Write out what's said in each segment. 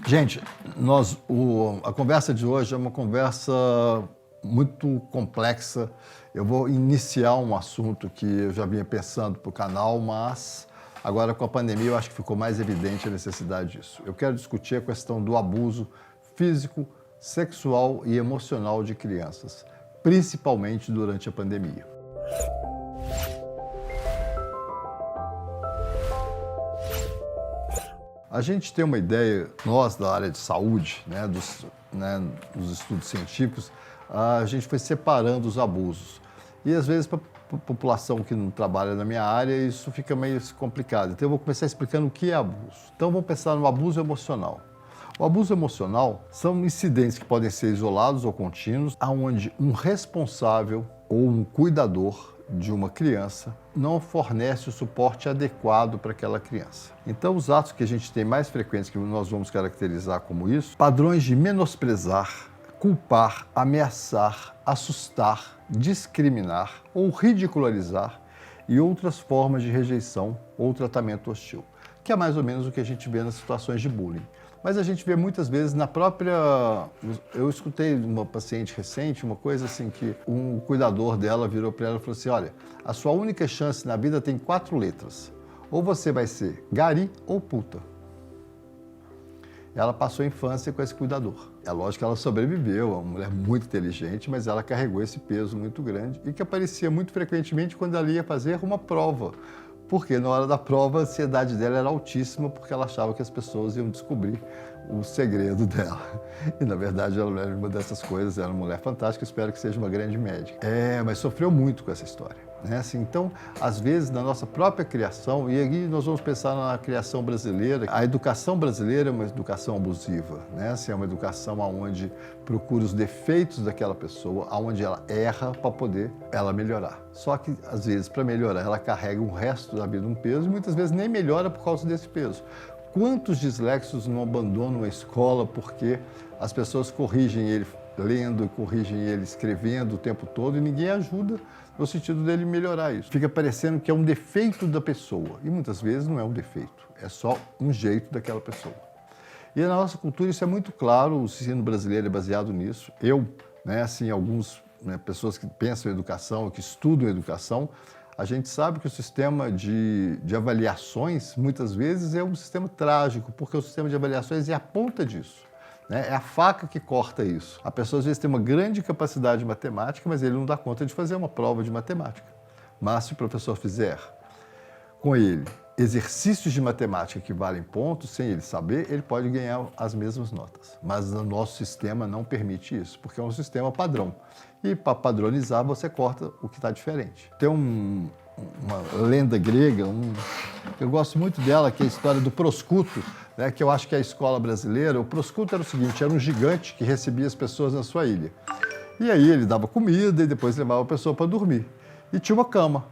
Gente, a conversa de hoje é uma conversa muito complexa. Eu vou iniciar um assunto que eu já vinha pensando para o canal, mas agora com a pandemia eu acho que ficou mais evidente a necessidade disso. Eu quero discutir a questão do abuso físico, sexual e emocional de crianças, principalmente durante a pandemia. A gente tem uma ideia, nós da área de saúde, dos estudos científicos, a gente foi separando os abusos. E às vezes para a população que não trabalha na minha área, isso fica meio complicado. Então eu vou começar explicando o que é abuso. Então vamos pensar no abuso emocional. O abuso emocional são incidentes que podem ser isolados ou contínuos, onde um responsável ou um cuidador de uma criança não fornece o suporte adequado para aquela criança. Então, os atos que a gente tem mais frequentes, que nós vamos caracterizar como isso, padrões de menosprezar, culpar, ameaçar, assustar, discriminar ou ridicularizar e outras formas de rejeição ou tratamento hostil, que é mais ou menos o que a gente vê nas situações de bullying. Mas a gente vê muitas vezes na própria... Eu escutei de uma paciente recente, uma coisa assim, que um cuidador dela virou para ela e falou assim, olha, a sua única chance na vida tem 4 letras. Ou você vai ser gari ou puta. Ela passou a infância com esse cuidador. É lógico que ela sobreviveu, é uma mulher muito inteligente, mas ela carregou esse peso muito grande e que aparecia muito frequentemente quando ela ia fazer uma prova. Porque na hora da prova a ansiedade dela era altíssima porque ela achava que as pessoas iam descobrir o segredo dela. E na verdade ela era uma dessas coisas, era uma mulher fantástica, espero que seja uma grande médica. Mas sofreu muito com essa história. Assim, então, às vezes, na nossa própria criação, e aqui nós vamos pensar na criação brasileira, a educação brasileira é uma educação abusiva, assim, é uma educação onde procura os defeitos daquela pessoa, onde ela erra para poder ela melhorar. Só que, às vezes, para melhorar, ela carrega o resto da vida um peso e muitas vezes nem melhora por causa desse peso. Quantos disléxicos não abandonam a escola porque as pessoas corrigem ele lendo, corrigem ele escrevendo o tempo todo e ninguém ajuda no sentido dele melhorar isso. Fica parecendo que é um defeito da pessoa e muitas vezes não é um defeito, é só um jeito daquela pessoa. E na nossa cultura isso é muito claro, o ensino brasileiro é baseado nisso. Algumas pessoas que pensam em educação, que estudam educação, a gente sabe que o sistema de avaliações, muitas vezes, é um sistema trágico, porque o sistema de avaliações é a ponta disso. É a faca que corta isso. A pessoa, às vezes, tem uma grande capacidade de matemática, mas ele não dá conta de fazer uma prova de matemática. Mas, se o professor fizer com ele exercícios de matemática que valem pontos, sem ele saber, ele pode ganhar as mesmas notas. Mas o nosso sistema não permite isso, porque é um sistema padrão. E para padronizar, você corta o que está diferente. Tem uma lenda grega, eu gosto muito dela, que é a história do Proscuto, que eu acho que é a escola brasileira. O Proscuto era o seguinte, era um gigante que recebia as pessoas na sua ilha. E aí ele dava comida e depois levava a pessoa para dormir. E tinha uma cama.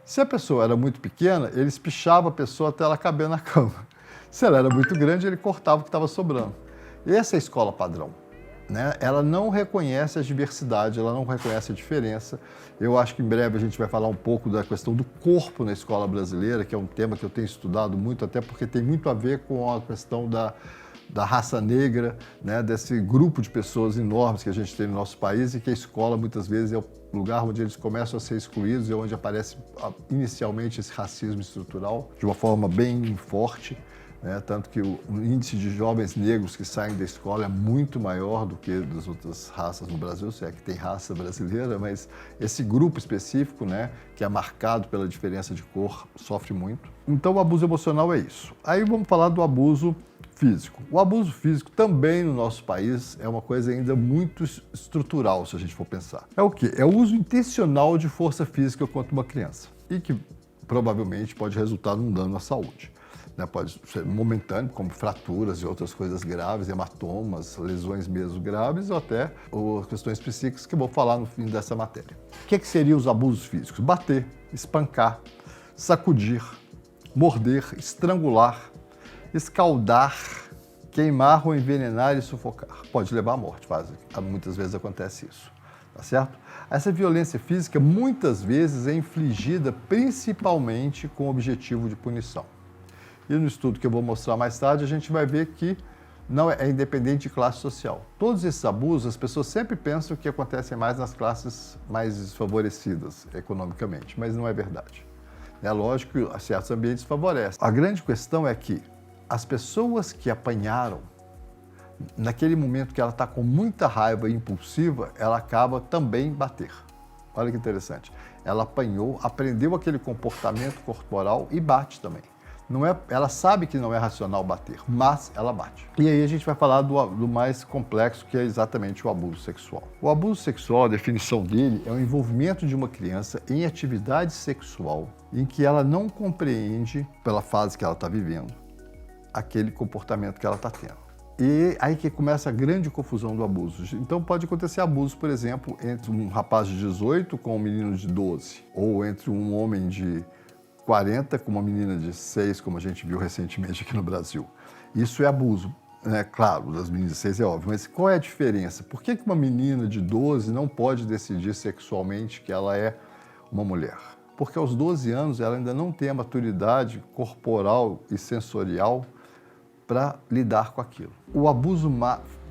Se a pessoa era muito pequena, ele espichava a pessoa até ela caber na cama. Se ela era muito grande, ele cortava o que estava sobrando. E essa é a escola padrão. Ela não reconhece a diversidade, ela não reconhece a diferença. Eu acho que em breve a gente vai falar um pouco da questão do corpo na escola brasileira, que é um tema que eu tenho estudado muito, até porque tem muito a ver com a questão da raça negra, desse grupo de pessoas enormes que a gente tem no nosso país e que a escola muitas vezes é o lugar onde eles começam a ser excluídos e onde aparece inicialmente esse racismo estrutural de uma forma bem forte. Tanto que o índice de jovens negros que saem da escola é muito maior do que das outras raças no Brasil, se é que tem raça brasileira, mas esse grupo específico, que é marcado pela diferença de cor, sofre muito. Então o abuso emocional é isso. Aí vamos falar do abuso físico. O abuso físico também no nosso país é uma coisa ainda muito estrutural, se a gente for pensar. É o quê? É o uso intencional de força física contra uma criança e que provavelmente pode resultar num dano à saúde. Pode ser momentâneo, como fraturas e outras coisas graves, hematomas, lesões mesmo graves, ou até questões psíquicas que eu vou falar no fim dessa matéria. O que seriam os abusos físicos? Bater, espancar, sacudir, morder, estrangular, escaldar, queimar ou envenenar e sufocar. Pode levar à morte, muitas vezes acontece isso, tá certo? Essa violência física muitas vezes é infligida principalmente com o objetivo de punição. E no estudo que eu vou mostrar mais tarde, a gente vai ver que não é independente de classe social. Todos esses abusos, as pessoas sempre pensam que acontecem mais nas classes mais desfavorecidas economicamente, mas não é verdade. É lógico que certos ambientes favorecem. A grande questão é que as pessoas que apanharam, naquele momento que ela está com muita raiva e impulsiva, ela acaba também bater. Olha que interessante. Ela apanhou, aprendeu aquele comportamento corporal e bate também. Não é, ela sabe que não é racional bater, mas ela bate. E aí a gente vai falar do mais complexo, que é exatamente o abuso sexual. O abuso sexual, a definição dele, é o envolvimento de uma criança em atividade sexual em que ela não compreende, pela fase que ela está vivendo, aquele comportamento que ela está tendo. E aí que começa a grande confusão do abuso. Então pode acontecer abuso, por exemplo, entre um rapaz de 18 com um menino de 12, ou entre um homem de 40 com uma menina de 6, como a gente viu recentemente aqui no Brasil. Isso é abuso, né? Claro, das meninas de 6 é óbvio, mas qual é a diferença? Por que uma menina de 12 não pode decidir sexualmente que ela é uma mulher? Porque aos 12 anos ela ainda não tem a maturidade corporal e sensorial para lidar com aquilo. O abuso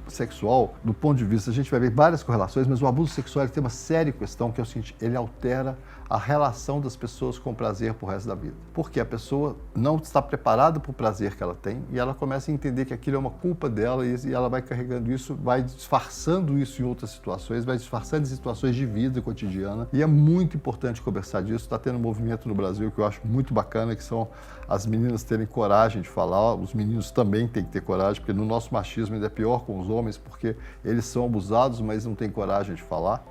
sexual, do ponto de vista, a gente vai ver várias correlações, mas o abuso sexual ele tem uma séria questão, que é o seguinte: ele altera a relação das pessoas com o prazer pro resto da vida. Porque a pessoa não está preparada para o prazer que ela tem e ela começa a entender que aquilo é uma culpa dela e ela vai carregando isso, vai disfarçando isso em outras situações, vai disfarçando em situações de vida cotidiana. E é muito importante conversar disso. Está tendo um movimento no Brasil que eu acho muito bacana, que são as meninas terem coragem de falar, os meninos também têm que ter coragem, porque no nosso machismo ainda é pior com os homens, porque eles são abusados, mas não têm coragem de falar.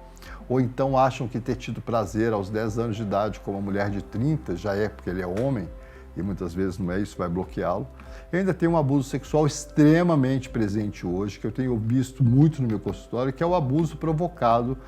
Ou então acham que ter tido prazer aos 10 anos de idade com uma mulher de 30 já é porque ele é homem, e muitas vezes não é isso, vai bloqueá-lo. E ainda tem um abuso sexual extremamente presente hoje, que eu tenho visto muito no meu consultório, que é o abuso provocado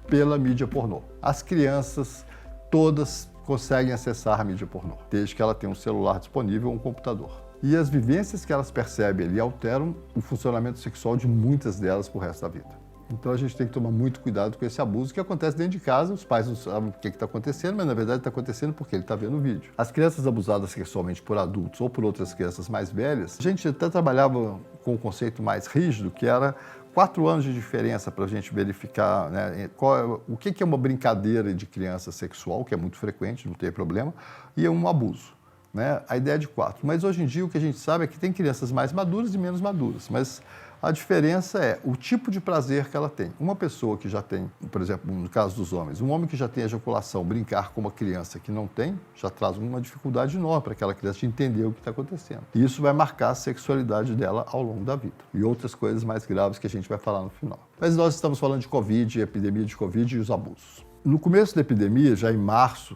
pela mídia pornô. As crianças todas conseguem acessar a mídia pornô, desde que ela tenha um celular disponível ou um computador. E as vivências que elas percebem ali alteram o funcionamento sexual de muitas delas pro resto da vida. Então a gente tem que tomar muito cuidado com esse abuso que acontece dentro de casa. Os pais não sabem o que está acontecendo, mas na verdade está acontecendo porque ele está vendo o vídeo. As crianças abusadas sexualmente por adultos ou por outras crianças mais velhas, a gente até trabalhava com um conceito mais rígido, que era 4 anos de diferença para a gente verificar, né, o que é uma brincadeira de criança sexual, que é muito frequente, não tem problema, e é um abuso. Né? A ideia é de 4. Mas hoje em dia o que a gente sabe é que tem crianças mais maduras e menos maduras. Mas a diferença é o tipo de prazer que ela tem. Uma pessoa que já tem, por exemplo, no caso dos homens, um homem que já tem ejaculação, brincar com uma criança que não tem, já traz uma dificuldade enorme para aquela criança entender o que está acontecendo. E isso vai marcar a sexualidade dela ao longo da vida. E outras coisas mais graves que a gente vai falar no final. Mas nós estamos falando de Covid, epidemia de Covid e os abusos. No começo da epidemia, já em março,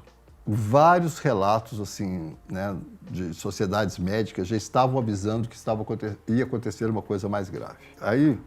vários relatos assim, né, de sociedades médicas já estavam avisando que ia acontecer uma coisa mais grave. Aí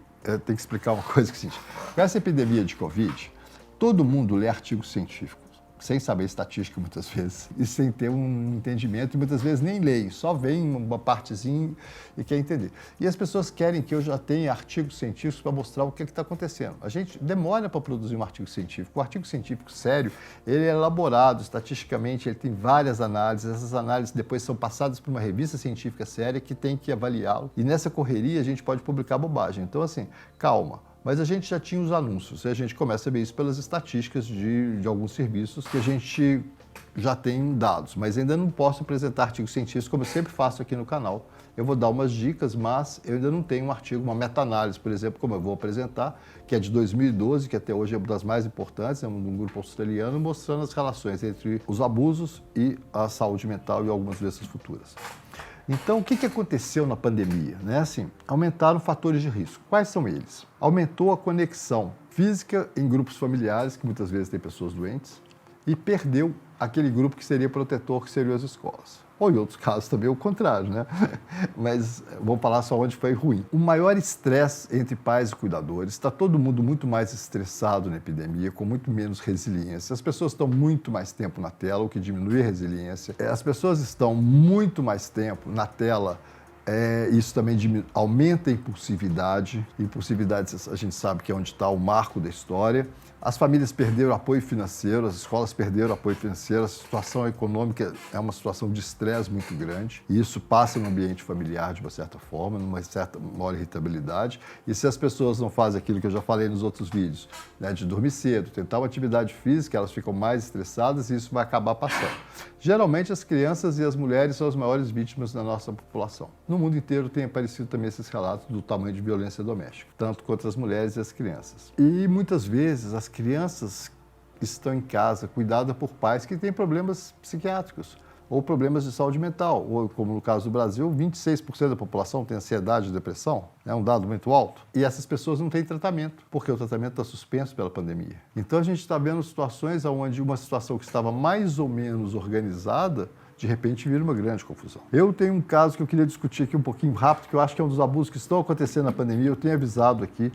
tem que explicar uma coisa que é o seguinte: com essa epidemia de Covid, todo mundo lê artigos científicos, sem saber estatística muitas vezes, e sem ter um entendimento, e muitas vezes nem leem, só veem uma partezinha e quer entender. E as pessoas querem que eu já tenha artigos científicos para mostrar o que está acontecendo. A gente demora para produzir um artigo científico. O artigo científico sério, ele é elaborado estatisticamente, ele tem várias análises, essas análises depois são passadas para uma revista científica séria que tem que avaliá-lo, e nessa correria a gente pode publicar bobagem. Então assim, calma. Mas a gente já tinha os anúncios, e a gente começa a ver isso pelas estatísticas de alguns serviços que a gente já tem dados, mas ainda não posso apresentar artigos científicos como eu sempre faço aqui no canal. Eu vou dar umas dicas, mas eu ainda não tenho um artigo, uma meta-análise, por exemplo, como eu vou apresentar, que é de 2012, que até hoje é uma das mais importantes, é um grupo australiano, mostrando as relações entre os abusos e a saúde mental e algumas doenças futuras. Então, o que aconteceu na pandemia? Né? Assim, aumentaram fatores de risco. Quais são eles? Aumentou a conexão física em grupos familiares, que muitas vezes tem pessoas doentes, e perdeu aquele grupo que seria protetor, que seriam as escolas. Ou em outros casos também o contrário, né? Mas vamos falar só onde foi ruim. O maior estresse entre pais e cuidadores, está todo mundo muito mais estressado na epidemia, com muito menos resiliência. As pessoas estão muito mais tempo na tela, o que diminui a resiliência. As pessoas estão muito mais tempo na tela Isso também aumenta a impulsividade. Impulsividade, a gente sabe que é onde está o marco da história. As famílias perderam apoio financeiro, as escolas perderam apoio financeiro, a situação econômica é uma situação de estresse muito grande. E isso passa no ambiente familiar, de uma certa forma, numa certa maior irritabilidade. E se as pessoas não fazem aquilo que eu já falei nos outros vídeos, né, de dormir cedo, tentar uma atividade física, elas ficam mais estressadas e isso vai acabar passando. Geralmente, as crianças e as mulheres são as maiores vítimas da nossa população. No mundo inteiro tem aparecido também esses relatos do tamanho de violência doméstica, tanto contra as mulheres e as crianças. E muitas vezes as crianças estão em casa cuidadas por pais que têm problemas psiquiátricos ou problemas de saúde mental, ou como no caso do Brasil, 26% da população tem ansiedade e depressão, é um dado muito alto, e essas pessoas não têm tratamento, porque o tratamento está suspenso pela pandemia. Então a gente está vendo situações onde uma situação que estava mais ou menos organizada, de repente vira uma grande confusão. Eu tenho um caso que eu queria discutir aqui um pouquinho rápido, que eu acho que é um dos abusos que estão acontecendo na pandemia, eu tenho avisado aqui.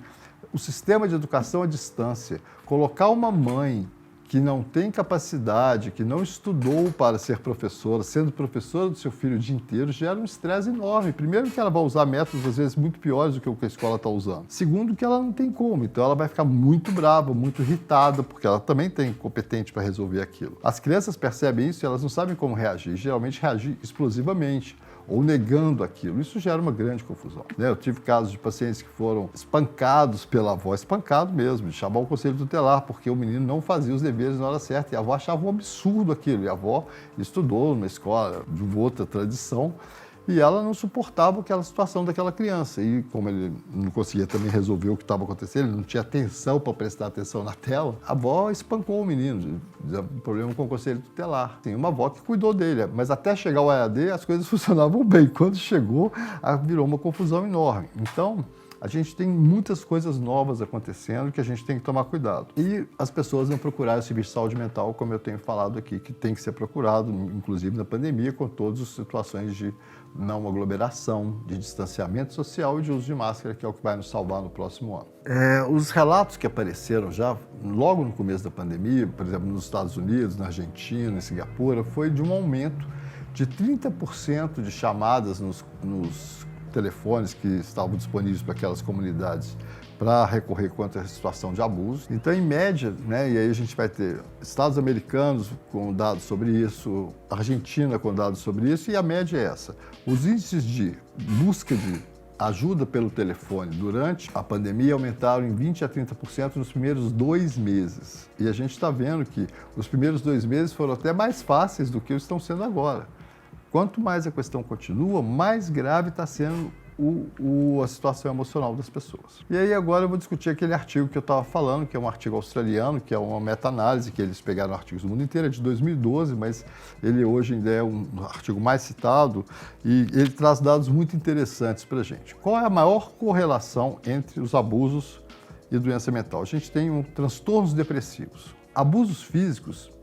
O sistema de educação à distância, colocar uma mãe que não tem capacidade, que não estudou para ser professora, sendo professora do seu filho o dia inteiro, gera um estresse enorme. Primeiro que ela vai usar métodos, às vezes, muito piores do que o que a escola está usando. Segundo que ela não tem como, então ela vai ficar muito brava, muito irritada, porque ela também tem competente para resolver aquilo. As crianças percebem isso e elas não sabem como reagir, geralmente reagem explosivamente, ou negando aquilo. Isso gera uma grande confusão. Eu tive casos de pacientes que foram espancados pela avó, espancado mesmo, de chamar o conselho tutelar, porque o menino não fazia os deveres na hora certa, e a avó achava um absurdo aquilo, e a avó estudou numa escola de outra tradição, e ela não suportava aquela situação daquela criança. E como ele não conseguia também resolver o que estava acontecendo, ele não tinha atenção para prestar atenção na tela, a avó espancou o menino, um problema com o conselho tutelar. Tem uma avó que cuidou dele, mas até chegar ao EAD as coisas funcionavam bem. Quando chegou, virou uma confusão enorme. Então, a gente tem muitas coisas novas acontecendo que a gente tem que tomar cuidado. E as pessoas não procurarem o serviço de saúde mental, como eu tenho falado aqui, que tem que ser procurado, inclusive na pandemia, com todas as situações de não aglomeração, de distanciamento social e de uso de máscara, que é o que vai nos salvar no próximo ano. Os relatos que apareceram já logo no começo da pandemia, por exemplo, nos Estados Unidos, na Argentina, em Singapura, foi de um aumento de 30% de chamadas nos telefones que estavam disponíveis para aquelas comunidades para recorrer contra a situação de abuso. Então, em média, né, e aí a gente vai ter estados americanos com dados sobre isso, Argentina com dados sobre isso, e a média é essa. Os índices de busca de ajuda pelo telefone durante a pandemia aumentaram em 20% a 30% nos primeiros 2 meses. E a gente está vendo que os primeiros 2 meses foram até mais fáceis do que estão sendo agora. Quanto mais a questão continua, mais grave está sendo a situação emocional das pessoas. E aí agora eu vou discutir aquele artigo que eu estava falando, que é um artigo australiano, que é uma meta-análise, que eles pegaram artigos do mundo inteiro, é de 2012, mas ele hoje ainda é um artigo mais citado e ele traz dados muito interessantes para a gente. Qual é a maior correlação entre os abusos e doença mental? A gente tem transtornos depressivos. Abusos físicos,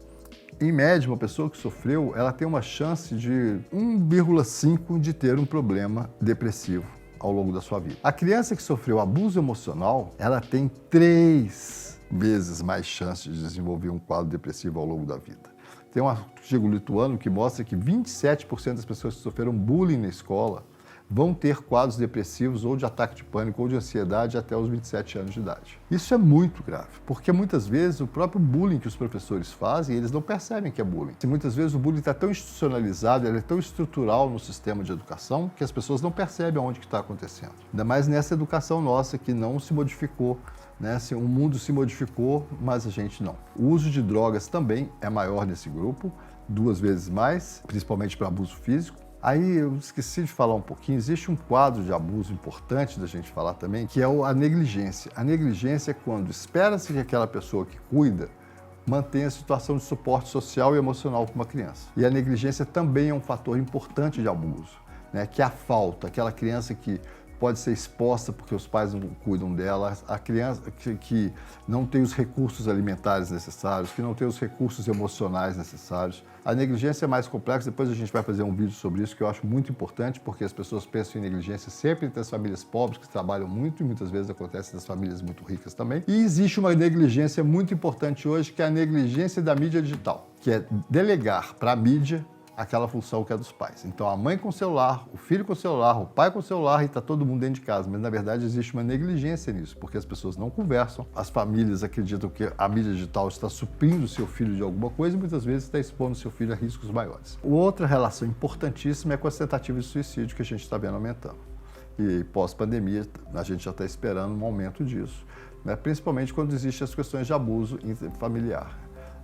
em média, uma pessoa que sofreu, ela tem uma chance de 1,5 de ter um problema depressivo ao longo da sua vida. A criança que sofreu abuso emocional, ela tem 3 vezes mais chance de desenvolver um quadro depressivo ao longo da vida. Tem um artigo lituano que mostra que 27% das pessoas que sofreram bullying na escola vão ter quadros depressivos ou de ataque de pânico ou de ansiedade até os 27 anos de idade. Isso é muito grave, porque muitas vezes o próprio bullying que os professores fazem, eles não percebem que é bullying. E muitas vezes o bullying está tão institucionalizado, ele é tão estrutural no sistema de educação, que as pessoas não percebem aonde que está acontecendo. Ainda mais nessa educação nossa que não se modificou, né? O mundo se modificou, mas a gente não. O uso de drogas também é maior nesse grupo, 2 vezes mais, principalmente para abuso físico. Aí eu esqueci de falar um pouquinho, existe um quadro de abuso importante da gente falar também, que é a negligência. A negligência é quando espera-se que aquela pessoa que cuida mantenha a situação de suporte social e emocional para uma criança. E a negligência também é um fator importante de abuso, né? Que é a falta, aquela criança que pode ser exposta porque os pais não cuidam dela, a criança que não tem os recursos alimentares necessários, que não tem os recursos emocionais necessários. A negligência é mais complexa, depois a gente vai fazer um vídeo sobre isso que eu acho muito importante, porque as pessoas pensam em negligência sempre entre as famílias pobres, que trabalham muito e muitas vezes acontece nas famílias muito ricas também. E existe uma negligência muito importante hoje, que é a negligência da mídia digital, que é delegar para a mídia aquela função que é dos pais. Então, a mãe com o celular, o filho com o celular, o pai com o celular e está todo mundo dentro de casa. Mas, na verdade, existe uma negligência nisso, porque as pessoas não conversam, as famílias acreditam que a mídia digital está suprindo o seu filho de alguma coisa e muitas vezes está expondo o seu filho a riscos maiores. Outra relação importantíssima é com as tentativas de suicídio que a gente está vendo aumentando. E pós-pandemia, a gente já está esperando um aumento disso, né? Principalmente quando existem as questões de abuso familiar.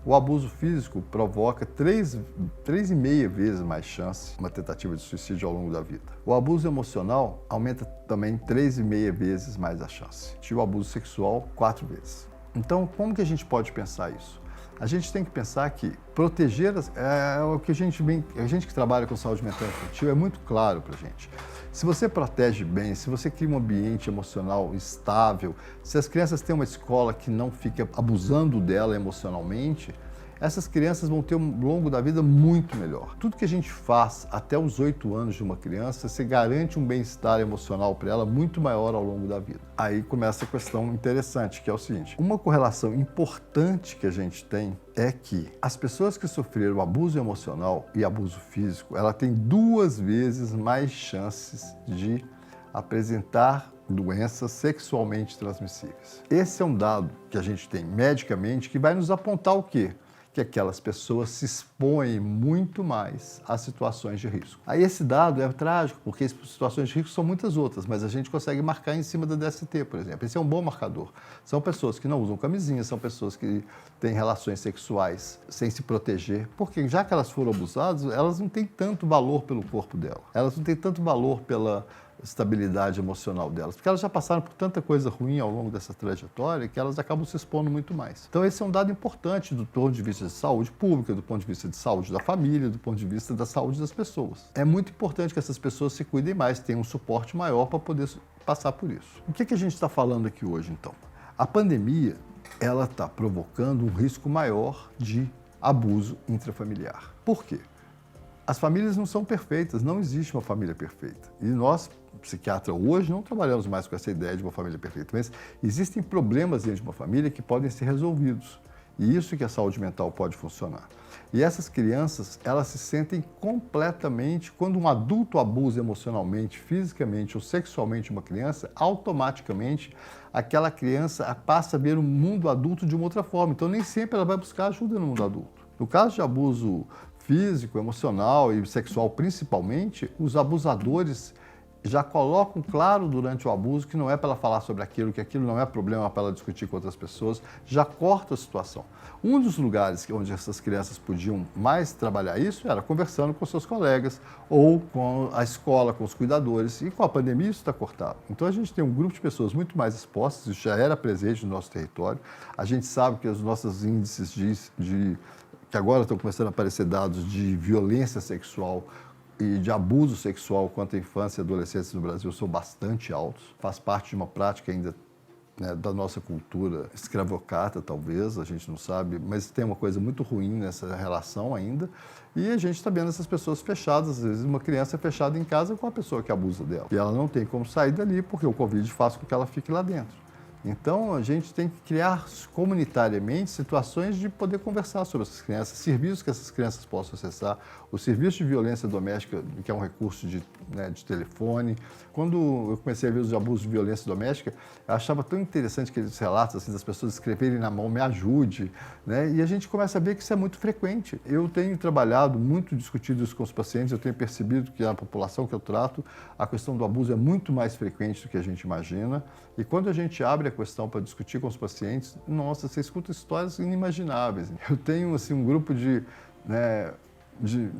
O abuso físico provoca 3,5 vezes mais chance de uma tentativa de suicídio ao longo da vida. O abuso emocional aumenta também 3,5 vezes mais a chance. E o abuso sexual, 4 vezes. Então, como que a gente pode pensar isso? A gente tem que pensar que proteger é o que a gente que trabalha com saúde mental infantil é muito claro para a gente. Se você protege bem, se você cria um ambiente emocional estável, se as crianças têm uma escola que não fica abusando dela emocionalmente, essas crianças vão ter um longo da vida muito melhor. Tudo que a gente faz até os 8 anos de uma criança, você garante um bem-estar emocional para ela muito maior ao longo da vida. Aí começa a questão interessante, que é o seguinte: uma correlação importante que a gente tem é que as pessoas que sofreram abuso emocional e abuso físico, ela tem 2 vezes mais chances de apresentar doenças sexualmente transmissíveis. Esse é um dado que a gente tem medicamente que vai nos apontar o quê? Que aquelas pessoas se expõem muito mais a situações de risco. Aí esse dado é trágico, porque as situações de risco são muitas outras, mas a gente consegue marcar em cima da DST, por exemplo. Esse é um bom marcador. São pessoas que não usam camisinha, são pessoas que têm relações sexuais sem se proteger, porque já que elas foram abusadas, elas não têm tanto valor pelo corpo dela. Elas não têm tanto valor pela estabilidade emocional delas, porque elas já passaram por tanta coisa ruim ao longo dessa trajetória que elas acabam se expondo muito mais. Então esse é um dado importante do ponto de vista de saúde pública, do ponto de vista de saúde da família, do ponto de vista da saúde das pessoas. É muito importante que essas pessoas se cuidem mais, tenham um suporte maior para poder passar por isso. O que a gente está falando aqui hoje, então? A pandemia, ela está provocando um risco maior de abuso intrafamiliar. Por quê? As famílias não são perfeitas, não existe uma família perfeita. E nós, psiquiatras, hoje não trabalhamos mais com essa ideia de uma família perfeita, mas existem problemas dentro de uma família que podem ser resolvidos. E isso que a saúde mental pode funcionar. E essas crianças, elas se sentem completamente, quando um adulto abusa emocionalmente, fisicamente ou sexualmente uma criança, automaticamente aquela criança passa a ver o mundo adulto de uma outra forma. Então nem sempre ela vai buscar ajuda no mundo adulto. No caso de abuso físico, emocional e sexual principalmente, os abusadores já colocam claro durante o abuso que não é para ela falar sobre aquilo, que aquilo não é problema para ela discutir com outras pessoas, já corta a situação. Um dos lugares onde essas crianças podiam mais trabalhar isso era conversando com seus colegas ou com a escola, com os cuidadores, e com a pandemia isso está cortado. Então a gente tem um grupo de pessoas muito mais expostas, isso já era presente no nosso território, a gente sabe que os nossos índices que agora estão começando a aparecer dados de violência sexual e de abuso sexual contra a infância e adolescentes no Brasil são bastante altos. Faz parte de uma prática ainda, né, da nossa cultura escravocrata, talvez, a gente não sabe, mas tem uma coisa muito ruim nessa relação ainda. E a gente está vendo essas pessoas fechadas, às vezes uma criança é fechada em casa com a pessoa que abusa dela. E ela não tem como sair dali porque o Covid faz com que ela fique lá dentro. Então, a gente tem que criar comunitariamente situações de poder conversar sobre essas crianças, serviços que essas crianças possam acessar, o serviço de violência doméstica, que é um recurso de telefone. Quando eu comecei a ver os abusos de violência doméstica, eu achava tão interessante aqueles relatos assim, das pessoas escreverem na mão, me ajude, né? E a gente começa a ver que isso é muito frequente. Eu tenho trabalhado, muito discutido isso com os pacientes, eu tenho percebido que na população que eu trato, a questão do abuso é muito mais frequente do que a gente imagina. E quando a gente abre a questão para discutir com os pacientes, nossa, você escuta histórias inimagináveis. Eu tenho assim, um grupo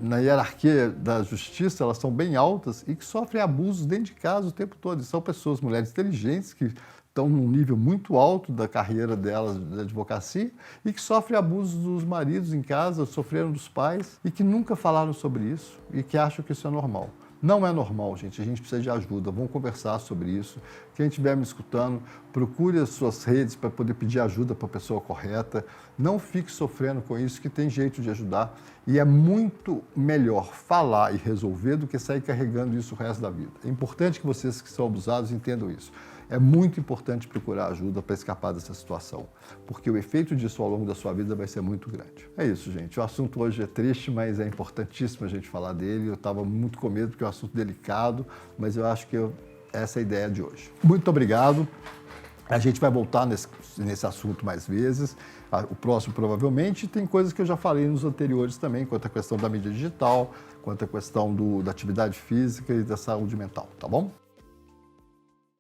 na hierarquia da justiça, elas são bem altas e que sofrem abusos dentro de casa o tempo todo. E são pessoas, mulheres inteligentes, que estão num nível muito alto da carreira delas da advocacia e que sofrem abusos dos maridos em casa, sofreram dos pais e que nunca falaram sobre isso e que acham que isso é normal. Não é normal, gente. A gente precisa de ajuda. Vamos conversar sobre isso. Quem estiver me escutando, procure as suas redes para poder pedir ajuda para a pessoa correta. Não fique sofrendo com isso, que tem jeito de ajudar. E é muito melhor falar e resolver do que sair carregando isso o resto da vida. É importante que vocês que são abusados entendam isso. é muito importante procurar ajuda para escapar dessa situação, porque o efeito disso ao longo da sua vida vai ser muito grande. É isso, gente. O assunto hoje é triste, mas é importantíssimo a gente falar dele. Eu estava muito com medo porque é um assunto delicado, mas eu acho que essa é a ideia de hoje. Muito obrigado. A gente vai voltar nesse assunto mais vezes. O próximo, provavelmente, tem coisas que eu já falei nos anteriores também, quanto à questão da mídia digital, quanto à questão da atividade física e da saúde mental, tá bom?